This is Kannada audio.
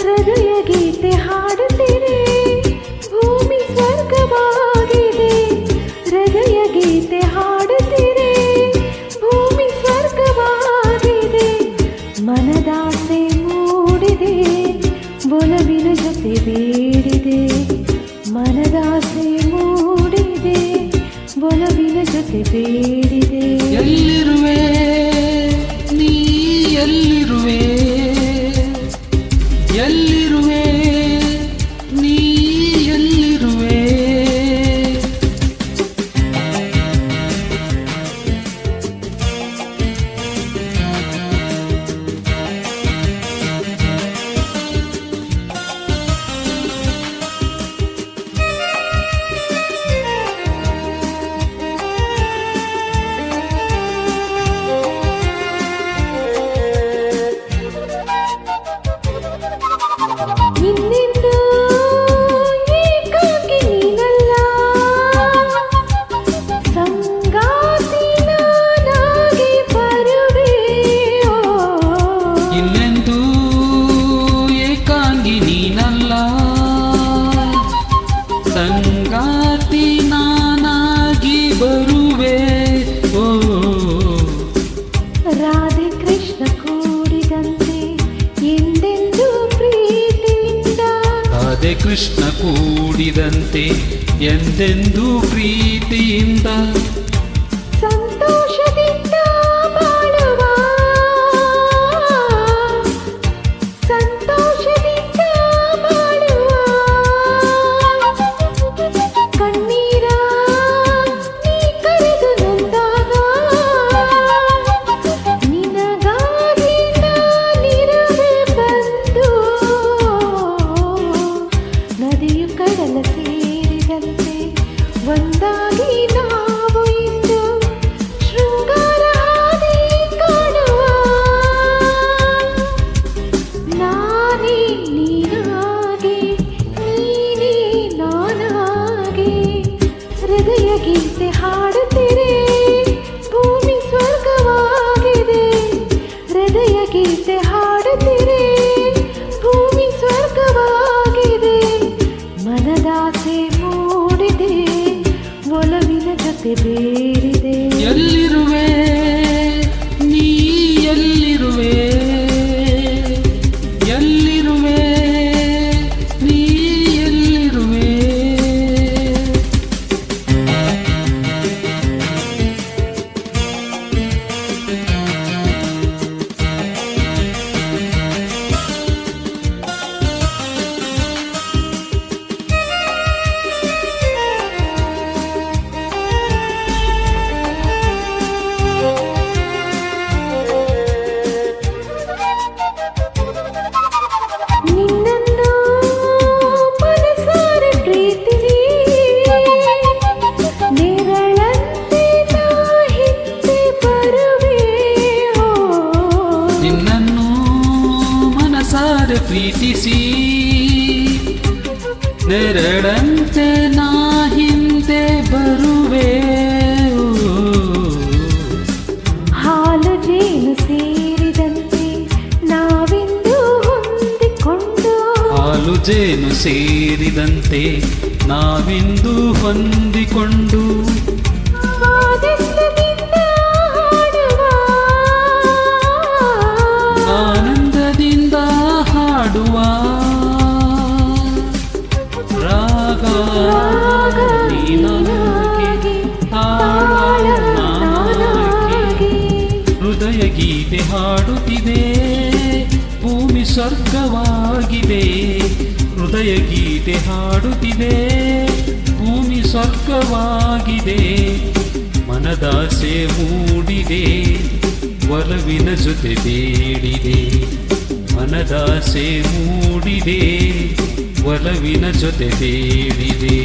ಹೃದಯ ಗೀತೆ ಹಾಡುತ್ತಿರೆ ಭೂಮಿ ಸ್ವರ್ಗವಾಗಿದೆ. ಹೃದಯ ಗೀತೆ ಹಾಡುತ್ತಿರೆ ಭೂಮಿ ಸ್ವರ್ಗವಾಗಿದೆ. ಮನದಾಸೆ ಮೂಡಿದೆ ಒಲವಿನ ಜೊತೆ ಬೇಡಿದೆ. ಮನದಾಸೆ ಮೂಡಿದೆ ಒಲವಿನ ಜೊತೆ ಬೇಡಿದೆ. ಎಲ್ಲಿರುವೆ ನೀ ಎಲ್ಲಿರುವೆ, ಎಲ್ಲಿರುವೆ ನೀ ಎಲ್ಲಿರುವೆ. ಇನ್ನೆಂದೂ ಏಕಾಂಗಿ ನೀನಲ್ಲ, ಸಂಗಾತಿ ನಾನಾಗಿ ಬರುವೆ. ಇನ್ನೆಂದೂ ಏಕಾಂಗಿ ನೀನಲ್ಲ, ಸಂಗಾತಿ ನಾನಾಗಿ ಬರುವೆ. ಓ ರಾಧೆ ಕೃಷ್ಣ ಕೂಡಿದಂತೆ ಎಂದೆಂದೂ ಪ್ರೀತಿಯಿಂದ. ರಾಧೆ ಕೃಷ್ಣ ಕೂಡಿದಂತೆ ಎಂದೆಂದೂ ಪ್ರೀತಿಯಿಂದ. ಸಂತೋಷದಿಂದ ಬಾಳುವ, ಸಂತೋಷದಿಂದ ಬಾಳುವ. ಕಣ್ಣೀರ ನೀ ಕರೆದು ನೊಂದಾಗ ನಿನಗಾಗಿ ನಾನಿರುವೆ ಬಂದು. ನದಿಯು ಕಡಲ ಸೇರಿದಂತೆ ಒಂದಾಗಿ ನಾವು ಇಂದು ಶೃಂಗಾರ ಹಾದಿ ಕಾಣುವ. ನಾನೇ ನೀನಾಗಿ ನೀನೇ ನಾನಾಗಿ. ಹೃದಯ ಗೀತೆ ಹಾಡುತ್ತಿರೆ ಭೂಮಿ ಸ್ವರ್ಗವಾಗಿದೆ. ಹೃದಯ ಗೀತೆ ಹಾಡುತ್ತಿರೆ ಭೂಮಿ ಸ್ವರ್ಗವಾಗಿದೆ. ಮನದಾಸೆ ಮೂಡಿದೆ ಒಲವಿನ ಜೊತೆ ಬೇಡಿದೆ. ಎಲ್ಲಿರುವೆ ನೀ ಎಲ್ಲಿರುವೆ, ಎಲ್ಲಿರುವೆ ನೀ ಎಲ್ಲಿರುವೆ. ನಿನ್ನನ್ನು ಮನಸಾರೆ ಪ್ರೀತಿಸಿ ನೆರಳಂತೆ ನಾ ಹಿಂದೆ ಬರುವೆ. ನಿನ್ನನ್ನು ಮನಸಾರೆ ಪ್ರೀತಿಸಿ ನೆರಳಂತೆ ನಾ ಹಿಂದೆ ಬರುವೆ. ಹಾಲು ಜೇನು ಸೇರಿದಂತೆ ನಾವಿಂದು ಹೊಂದಿಕೊಂಡು. ಹಾಲು ಜೇನು ಸೇರಿದಂತೆ ನಾವಿಂದು ಹೊಂದಿಕೊಂಡು. ಆನಂದದಿಂದ ಹಾಡುವ, ಆನಂದದಿಂದ ಹಾಡುವ. ರಾಗ ನೀ ನನಗೆ, ತಾಳ ನಾನಾಗಿ. ಹೃದಯ ಗೀತೆ ಹಾಡುತ್ತಿದೆ ಭೂಮಿ ಸ್ವರ್ಗವಾಗಿದೆ. ಹೃದಯ ಗೀತೆ ಹಾಡುತ್ತಿದೆ ಭೂಮಿ ಸ್ವರ್ಗವಾಗಿದೆ. ಮನದಾಸೆ ಮೂಡಿದೆ ಒಲವಿನ ಜೊತೆ ಬೇಡಿದೆ. ಮನದಾಸೆ ಮೂಡಿದೆ ಒಲವಿನ ಜೊತೆ ಬೇಡಿದೆ.